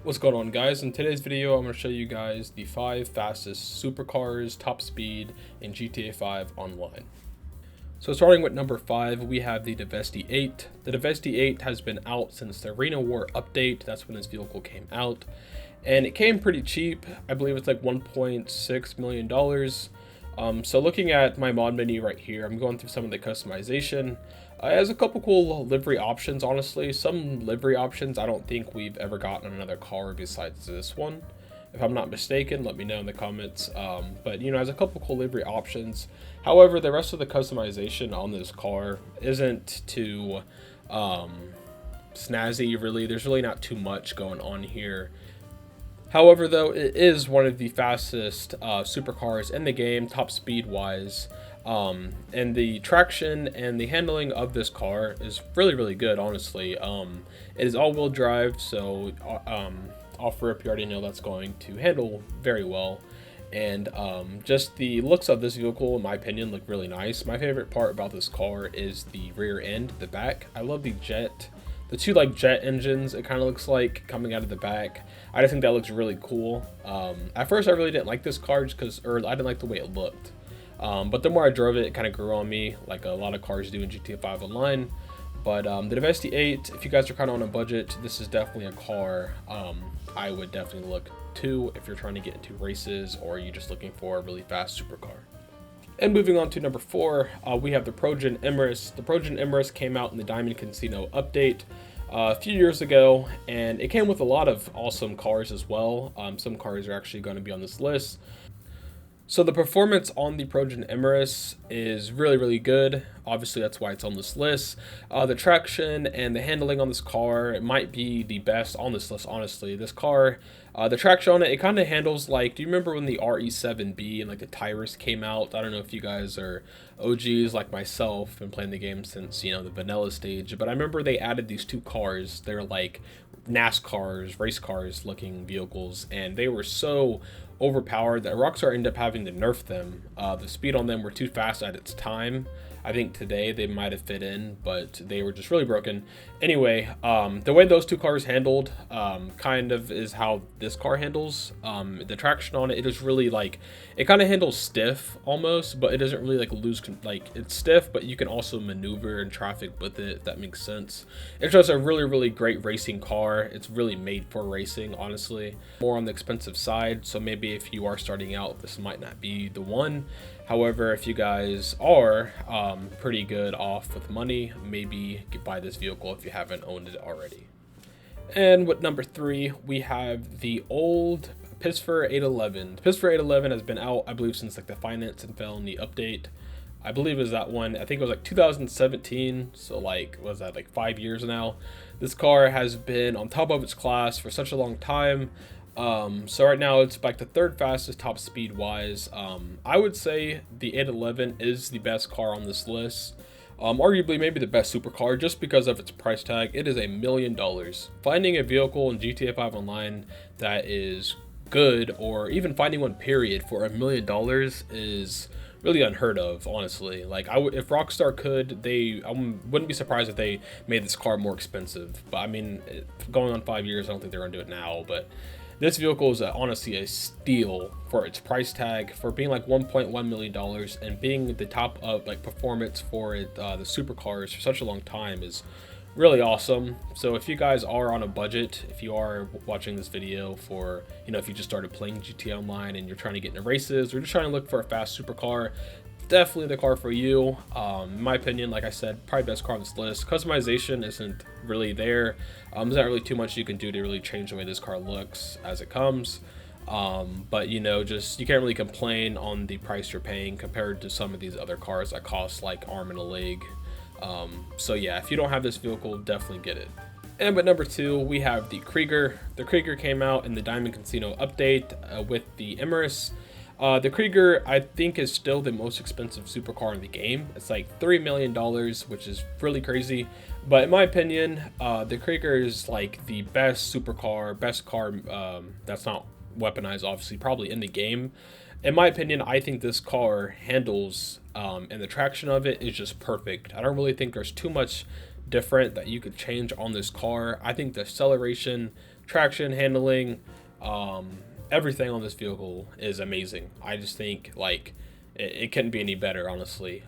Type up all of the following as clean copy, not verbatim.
What's going on, guys? In today's video I'm going to show you guys the 5 fastest supercars top speed in GTA 5 online. So starting with number 5, we have the Deveste 8. The Deveste 8 has been out since the Arena War update. That's when this vehicle came out, and it came pretty cheap. I believe it's like $1.6 million. So looking at my mod menu right here, I'm going through some of the customization. It has a couple cool livery options, honestly. Some livery options I don't think we've ever gotten on another car besides this one. If I'm not mistaken, let me know in the comments. But, you know, it has a couple cool livery options. However, the rest of the customization on this car isn't too snazzy, really. There's really not too much going on here. However, though, it is one of the fastest supercars in the game, top speed wise. And the traction and the handling of this car is really good, honestly. It is all-wheel drive, so off-rip, you already know that's going to handle very well. And just the looks of this vehicle, in my opinion, look really nice. My favorite part about this car is the rear end, the back. I love the two like jet engines, it kind of looks like, coming out of the back. I just think that looks really cool. At first I really didn't like this car just because, I didn't like the way it looked. But the more I drove it, it kind of grew on me, like a lot of cars do in GTA 5 Online. But the Deveste 8, if you guys are kind of on a budget, this is definitely a car I would definitely look to if you're trying to get into races or you're just looking for a really fast supercar. And moving on to number 4, we have the Progen Emerus. The Progen Emerus came out in the Diamond Casino update a few years ago, and it came with a lot of awesome cars as well. Some cars are actually going to be on this list. So the performance on the Progen Emerus is really good. Obviously, that's why it's on this list. The traction and the handling on this car, it might be the best on this list, honestly. This car, the traction on it, it kind of handles like, do you remember when the RE7B and like the Tyrus came out? I don't know if you guys are OGs like myself, been playing the game since, you know, the vanilla stage, but I remember they added these two cars. They're like NASCARs, race cars looking vehicles, and they were so overpowered that Rockstar ended up having to nerf them. The speed on them were too fast at its time. I think today they might have fit in, but they were just really broken. Anyway, the way those two cars handled kind of is how this car handles. The traction on it, it is really like, it kind of handles stiff almost, but it doesn't really like lose, like it's stiff, but you can also maneuver in traffic with it, if that makes sense. It's just a really great racing car. It's really made for racing, honestly. More on the expensive side, so maybe if you are starting out, this might not be the one. However, if you guys are pretty good off with money, maybe buy this vehicle if you haven't owned it already. And with number 3, we have the old Pfister 811. The Pfister 811 has been out, I believe, since like the Finance and Felony update. I believe is that one. I think it was like 2017, so like, was that like 5 years now? This car has been on top of its class for such a long time. So right now it's like the 3rd fastest top speed wise. I would say the 811 is the best car on this list. Arguably maybe the best supercar just because of its price tag. It is $1 million. Finding a vehicle in GTA 5 Online that is good, or even finding one period, for $1 million is really unheard of, honestly. Like, if Rockstar could, I wouldn't be surprised if they made this car more expensive. But I mean, going on 5 years, I don't think they're gonna do it now. But this vehicle is honestly a steal for its price tag, for being like $1.1 million and being the top of like performance for it, the supercars for such a long time is really awesome. So if you guys are on a budget, if you are watching this video for, you know, if you just started playing GTA Online and you're trying to get into races or just trying to look for a fast supercar, definitely the car for you. In my opinion, like I said, probably best car on this list. Customization isn't really there. There's not really too much you can do to really change the way this car looks as it comes. But you know, just, you can't really complain on the price you're paying compared to some of these other cars that cost like arm and a leg. So yeah, if you don't have this vehicle, definitely get it. And but number 2, we have the Krieger. The Krieger came out in the Diamond Casino update with the Emerus. The Krieger, I think, is still the most expensive supercar in the game. It's like $3 million, which is really crazy. But in my opinion, the Krieger is like the best supercar, best car that's not weaponized, obviously, probably in the game. In my opinion, I think this car handles, and the traction of it is just perfect. I don't really think there's too much different that you could change on this car. I think the acceleration, traction, handling, everything on this vehicle is amazing. I just think like it couldn't be any better, honestly.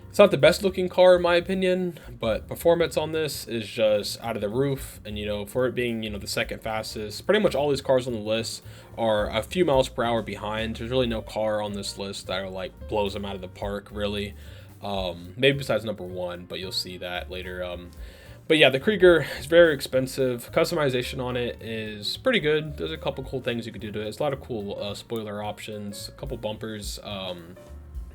It's not the best looking car in my opinion, but performance on this is just out of the roof. And for it being the second fastest, pretty much all these cars on the list are a few miles per hour behind. There's really no car on this list that are like blows them out of the park, really. Maybe besides number one, but you'll see that later. But yeah, the Krieger is very expensive. Customization on it is pretty good. There's a couple cool things you could do to it. There's a lot of cool spoiler options, a couple bumpers.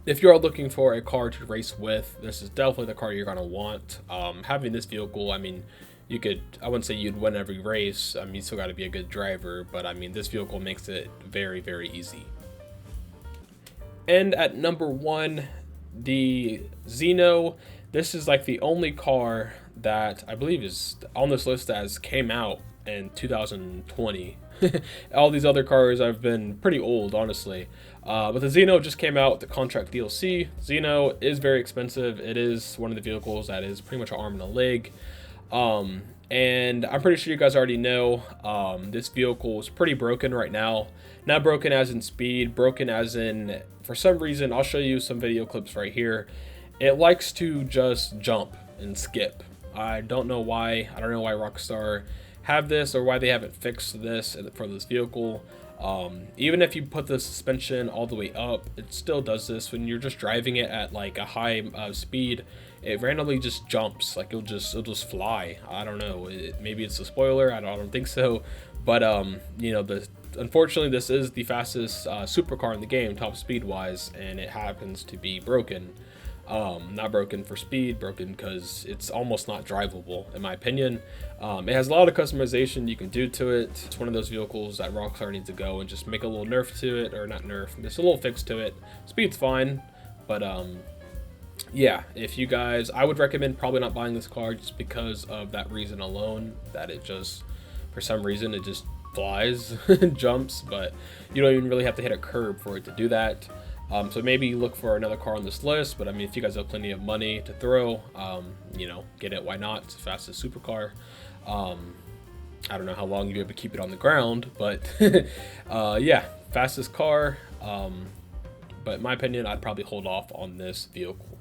If you are looking for a car to race with, this is definitely the car you're going to want. Having this vehicle, I mean, I wouldn't say you'd win every race. I mean, you still got to be a good driver, but I mean, this vehicle makes it very, very easy. And at number one, the Xeno. This is like the only car that I believe is on this list that came out in 2020. All these other cars have been pretty old, honestly. But the Xeno just came out with the contract DLC. Xeno is very expensive. It is one of the vehicles that is pretty much an arm and a leg. And I'm pretty sure you guys already know this vehicle is pretty broken right now. Not broken as in speed, broken as in, for some reason, I'll show you some video clips right here. It likes to just jump and skip. I don't know why. I don't know why Rockstar have this or why they haven't fixed this for this vehicle. Even if you put the suspension all the way up, it still does this when you're just driving it at like a high speed. It randomly just jumps, like it'll just fly. I don't know. Maybe it's a spoiler. I don't think so. But unfortunately, this is the fastest supercar in the game, top speed wise, and it happens to be broken. Not broken for speed, broken because it's almost not drivable in my opinion. It has a lot of customization you can do to it. It's one of those vehicles that Rockstar needs to go and just make a little nerf to it, or not nerf, just a little fix to it. Speed's fine, but yeah, if you guys, I would recommend probably not buying this car just because of that reason alone, that it just, for some reason, it just flies and jumps, but you don't even really have to hit a curb for it to do that. So maybe look for another car on this list, but I mean, if you guys have plenty of money to throw, get it, why not? It's the fastest supercar. I don't know how long you'll be able to keep it on the ground, but yeah, fastest car. But in my opinion, I'd probably hold off on this vehicle.